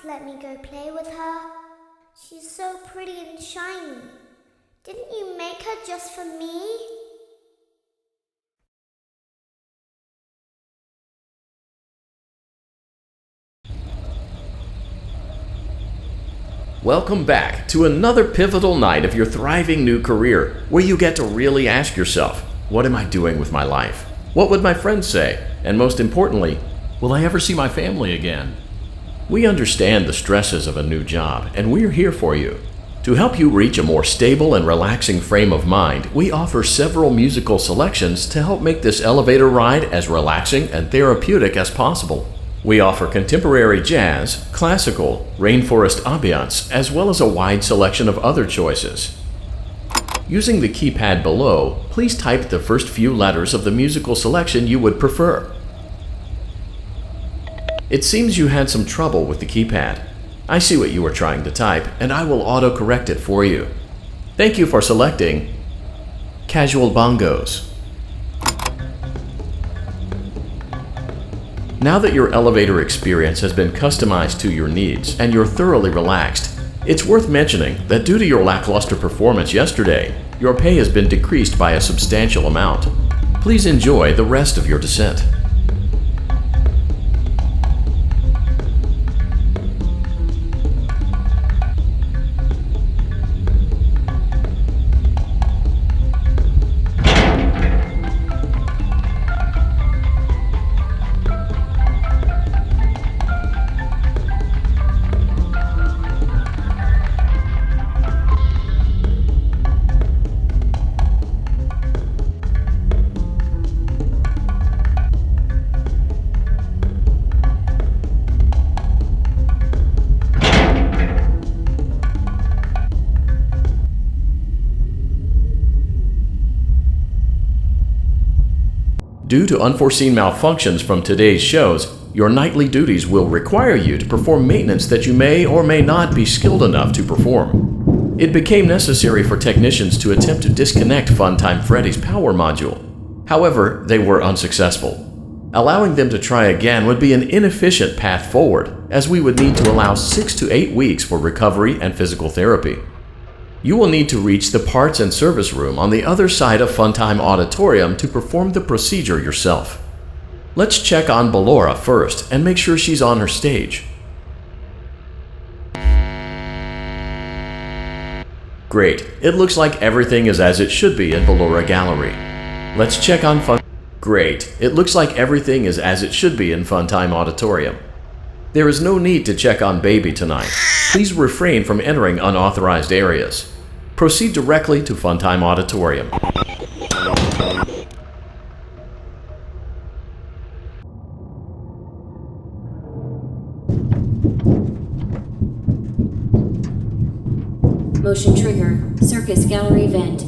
let me go play with her. She's so pretty and shiny. Didn't you make her just for me? Welcome back to another pivotal night of your thriving new career, where you get to really ask yourself, what am I doing with my life? What would my friends say? And most importantly, will I ever see my family again? We understand the stresses of a new job, and we're here for you. To help you reach a more stable and relaxing frame of mind, we offer several musical selections to help make this elevator ride as relaxing and therapeutic as possible. We offer contemporary jazz, classical, rainforest ambiance, as well as a wide selection of other choices. Using the keypad below, please type the first few letters of the musical selection you would prefer. It seems you had some trouble with the keypad. I see what you were trying to type, and I will auto-correct it for you. Thank you for selecting Casual Bongos. Now that your elevator experience has been customized to your needs and you're thoroughly relaxed, it's worth mentioning that due to your lackluster performance yesterday, your pay has been decreased by a substantial amount. Please enjoy the rest of your descent. Due to unforeseen malfunctions from today's shows, your nightly duties will require you to perform maintenance that you may or may not be skilled enough to perform. It became necessary for technicians to attempt to disconnect Funtime Freddy's power module. However, they were unsuccessful. Allowing them to try again would be an inefficient path forward, as we would need to allow 6 to 8 weeks for recovery and physical therapy. You will need to reach the parts and service room on the other side of Funtime Auditorium to perform the procedure yourself. Let's check on Ballora first and make sure she's on her stage. Great, it looks like everything is as it should be in Ballora Gallery. Let's check on Great, it looks like everything is as it should be in Funtime Auditorium. There is no need to check on Baby tonight. Please refrain from entering unauthorized areas. Proceed directly to Funtime Auditorium. Motion trigger, circus gallery vent.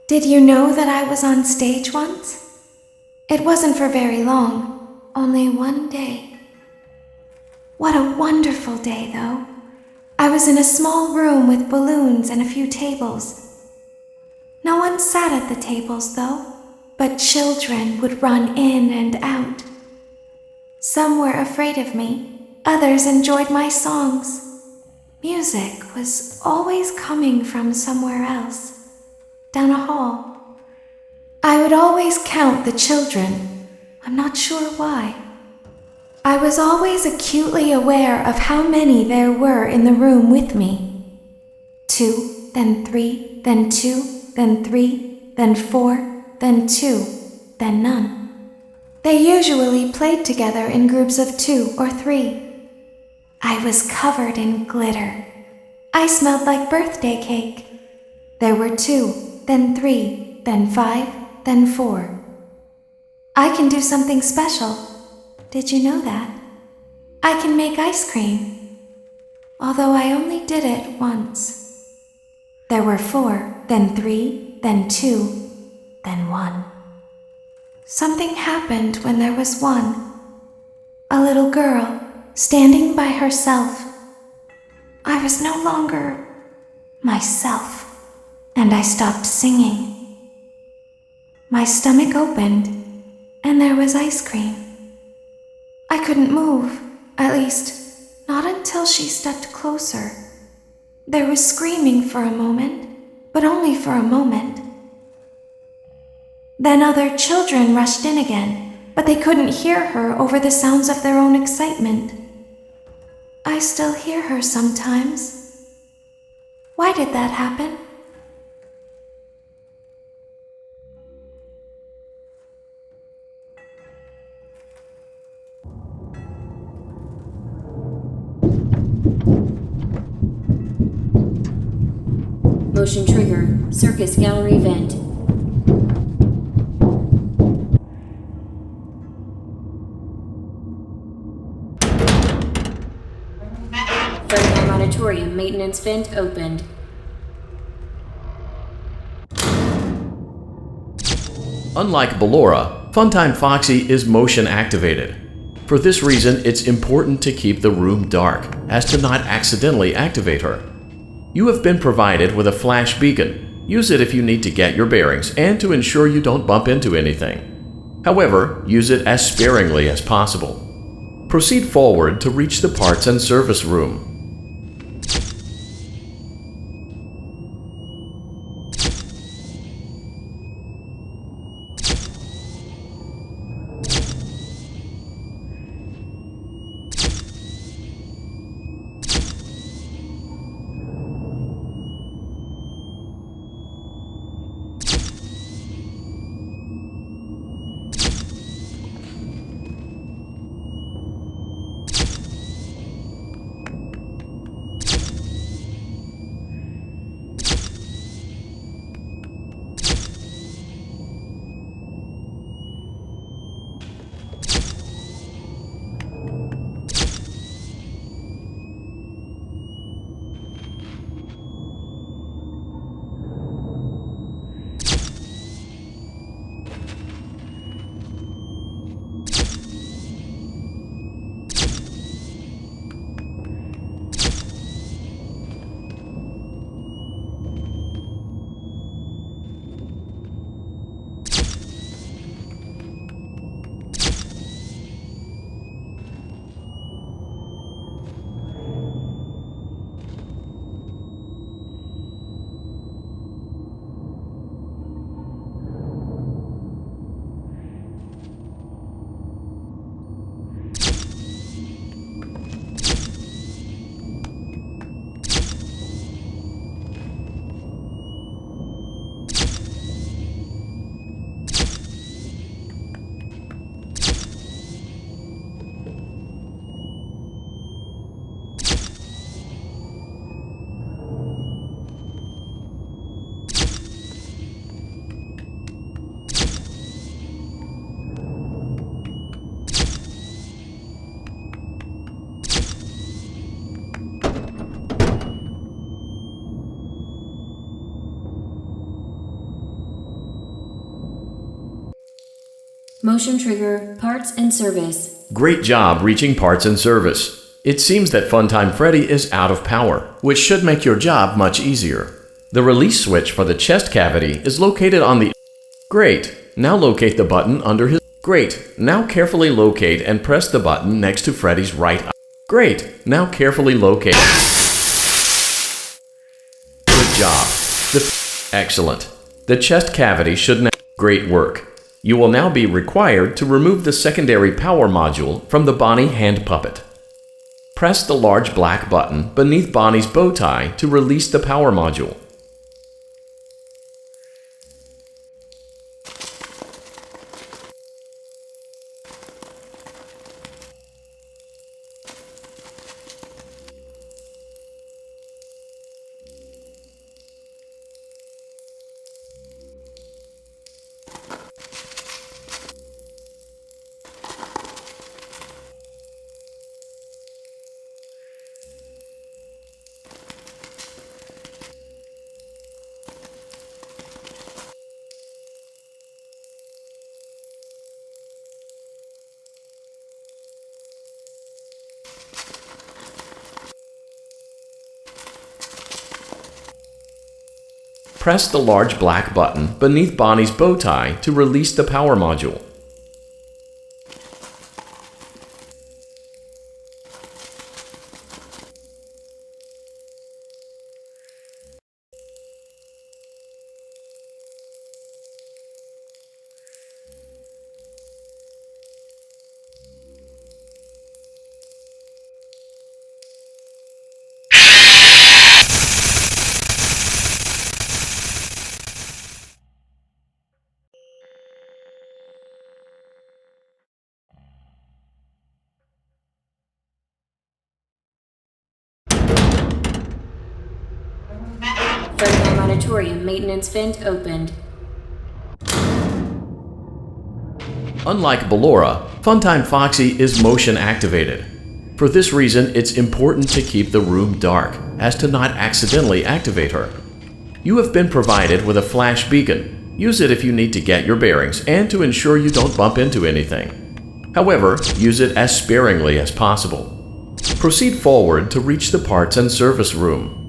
Did you know that I was on stage once? It wasn't for very long, only one day. What a wonderful day, though. I was in a small room with balloons and a few tables. No one sat at the tables, though, but children would run in and out. Some were afraid of me, others enjoyed my songs. Music was always coming from somewhere else. Down a hall. I would always count the children. I'm not sure why. I was always acutely aware of how many there were in the room with me. 2, then 3, then 2, then 3, then 4, then 2, then none. They usually played together in groups of 2 or 3. I was covered in glitter. I smelled like birthday cake. There were 2. Then 3, then 5, then 4. I can do something special. Did you know that? I can make ice cream. although I only did it once. There were 4, then 3, then 2, then 1. Something happened when there was 1. A little girl, standing by herself. I was no longer myself, and I stopped singing. My stomach opened, and there was ice cream. I couldn't move, at least, not until she stepped closer. There was screaming for a moment, but only for a moment. Then other children rushed in again, but they couldn't hear her over the sounds of their own excitement. I still hear her sometimes. Why did that happen? Motion trigger, circus gallery vent. Freddy auditorium maintenance vent opened. Unlike Ballora, Funtime Foxy is motion activated. For this reason, it's important to keep the room dark, as to not accidentally activate her. You have been provided with a flash beacon. Use it if you need to get your bearings and to ensure you don't bump into anything. However, use it as sparingly as possible. Proceed forward to reach the parts and service room. Motion trigger, parts and service. Great job reaching parts and service. It seems that Funtime Freddy is out of power, which should make your job much easier. The release switch for the chest cavity is located on the... Great. Now locate the button under his... Great. Now carefully locate and press the button next to Freddy's right eye. Great. Now carefully locate... Good job. Excellent. The chest cavity should now... Great work. You will now be required to remove the secondary power module from the Bonnie hand puppet. Press the large black button beneath Bonnie's bow tie to release the power module. Press the large black button beneath Bonnie's bow tie to release the power module. Freddy Auditorium maintenance vent opened. Unlike Ballora, Funtime Foxy is motion activated. For this reason, it's important to keep the room dark, as to not accidentally activate her. You have been provided with a flash beacon. Use it if you need to get your bearings and to ensure you don't bump into anything. However, use it as sparingly as possible. Proceed forward to reach the parts and service room.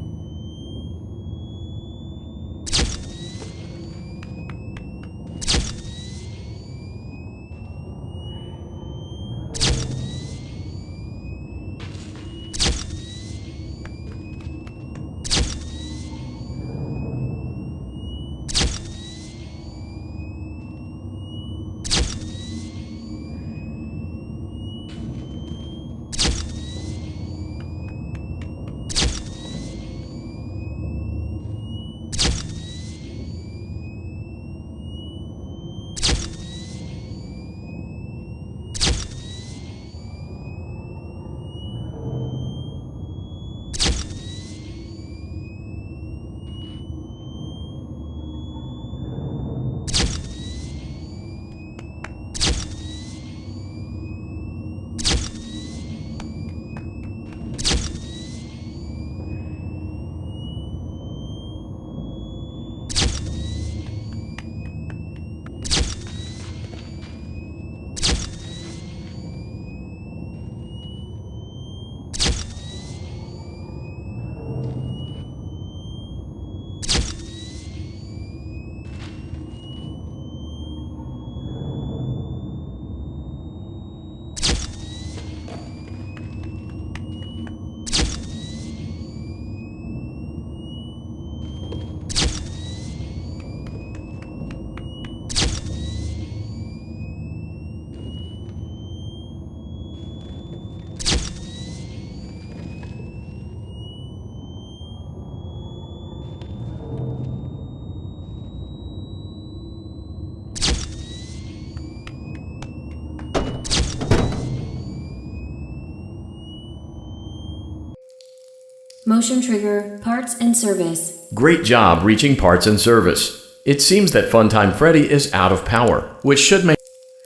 Motion trigger, parts and service. Great job reaching parts and service. It seems that Funtime Freddy is out of power, which should make...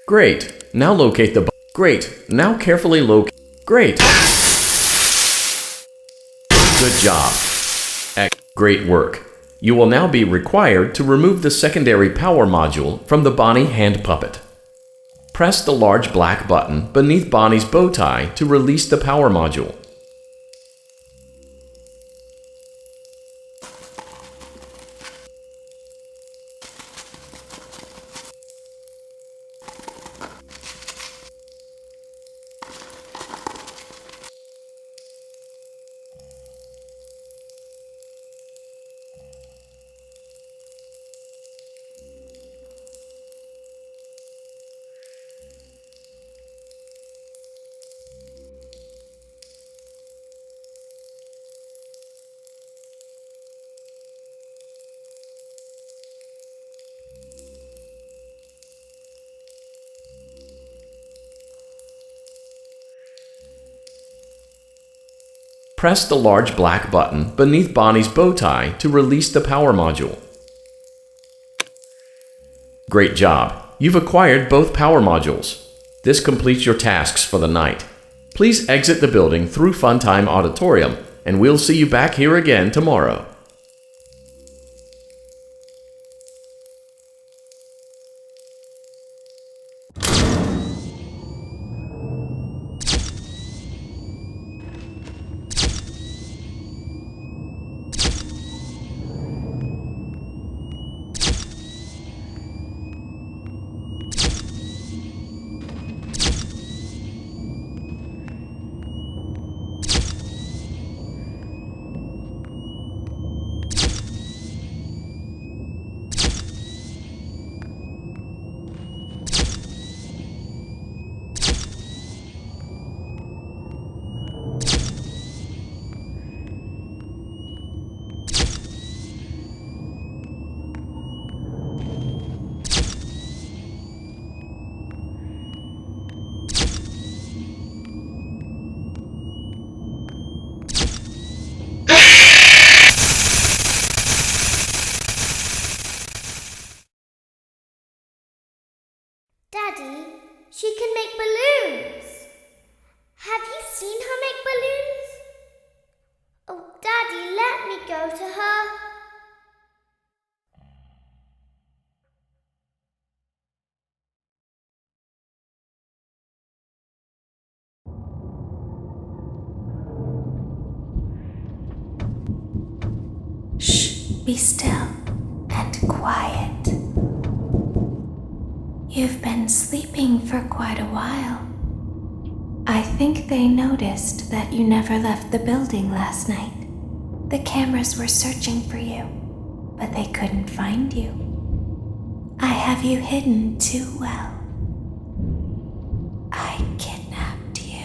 Great. Now locate the... Great. Now carefully locate... Great. Good job. Great work. You will now be required to remove the secondary power module from the Bonnie hand puppet. Press the large black button beneath Bonnie's bow tie to release the power module. Press the large black button beneath Bonnie's bow tie to release the power module. Great job! You've acquired both power modules. This completes your tasks for the night. Please exit the building through Funtime Auditorium, and we'll see you back here again tomorrow. Daddy, she can make balloons. Have you seen her make balloons? Oh, Daddy, let me go to her. Shh, be still and quiet. You've been sleeping for quite a while. I think they noticed that you never left the building last night. The cameras were searching for you, but they couldn't find you. I have you hidden too well. I kidnapped you.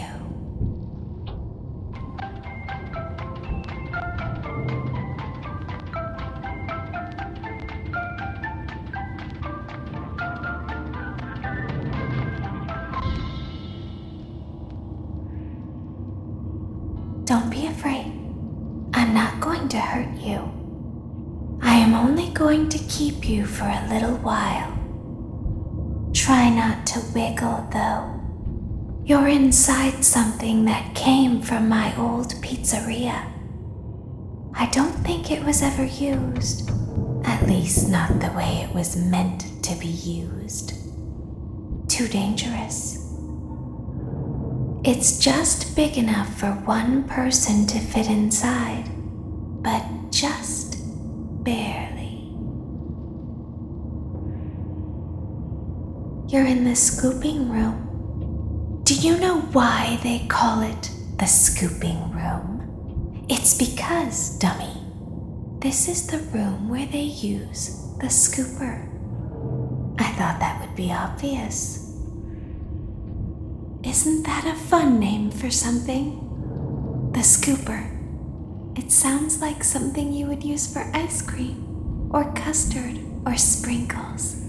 Don't be afraid. I'm not going to hurt you. I am only going to keep you for a little while. Try not to wiggle, though. You're inside something that came from my old pizzeria. I don't think it was ever used. At least not the way it was meant to be used. Too dangerous. It's just big enough for one person to fit inside, but just barely. You're in the scooping room. Do you know why they call it the scooping room? It's because, dummy, this is the room where they use the scooper. I thought that would be obvious. Isn't that a fun name for something? The scooper. It sounds like something you would use for ice cream, or custard, or sprinkles.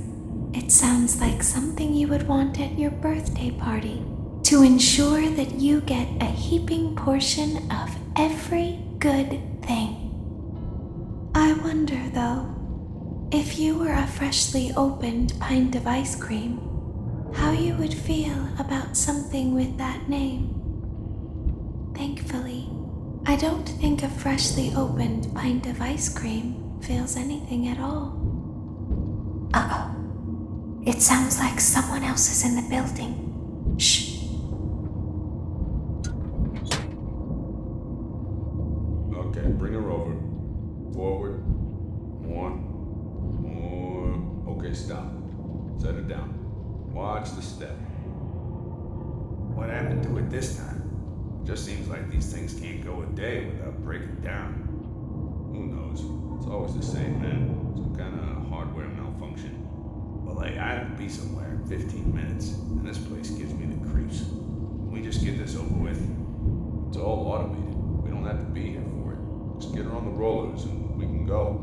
It sounds like something you would want at your birthday party to ensure that you get a heaping portion of every good thing. I wonder, though, if you were a freshly opened pint of ice cream, how you would feel about something with that name. Thankfully, I don't think a freshly opened pint of ice cream feels anything at all. Uh-oh. It sounds like someone else is in the building. Shh. Okay, bring her over. Forward. More. Okay, stop. Set her down. Watch the step. What happened to it this time? Just seems like these things can't go a day without breaking down. Who knows? It's always the same, man. Some kind of hardware malfunction. Well, I have to be somewhere in 15 minutes, and this place gives me the creeps. Can we just get this over with? It's all automated. We don't have to be here for it. Just get her on the rollers and we can go.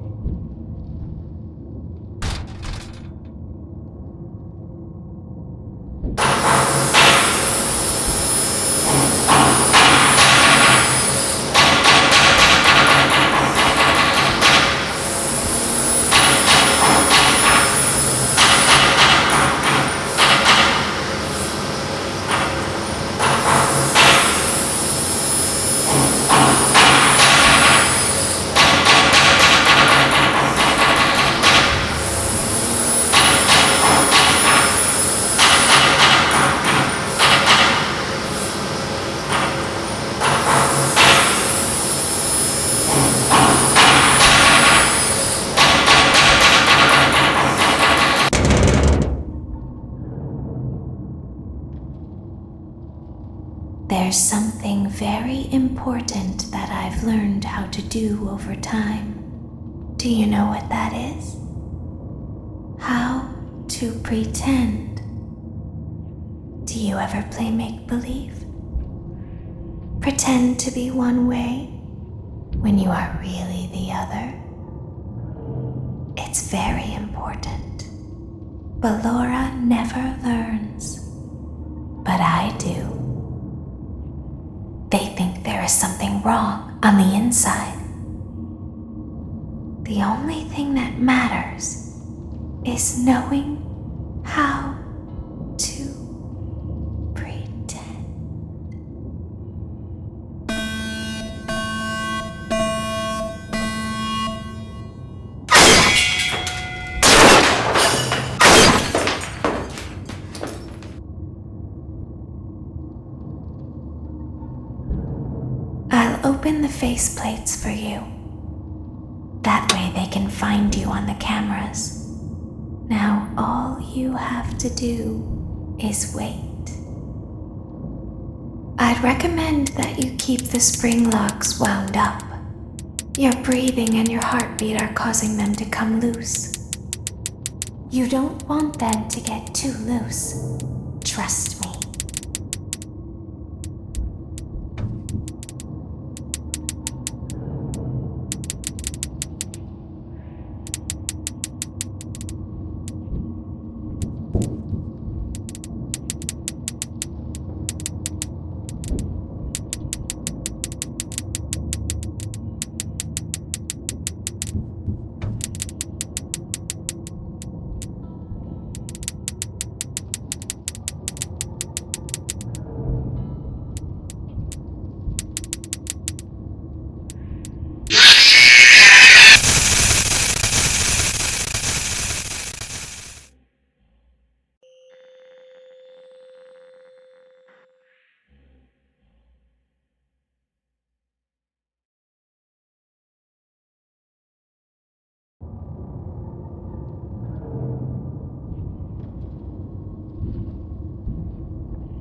There's something very important that I've learned how to do over time. Do you know what that is? How to pretend. Do you ever play make-believe? Pretend to be one way when you are really the other. It's very important. But Laura never learns. But I do. They think there is something wrong on the inside. The only thing that matters is knowing how I'll open the faceplates for you. That way they can find you on the cameras. Now all you have to do is wait. I'd recommend that you keep the spring locks wound up. Your breathing and your heartbeat are causing them to come loose. You don't want them to get too loose. Trust me.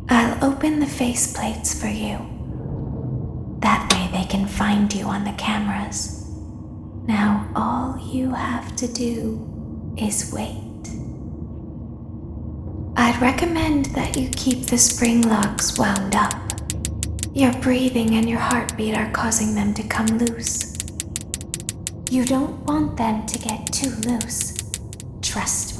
I'll open the faceplates for you. That way they can find you on the cameras. Now all you have to do is wait. I'd recommend that you keep the spring locks wound up. Your breathing and your heartbeat are causing them to come loose. You don't want them to get too loose. Trust me.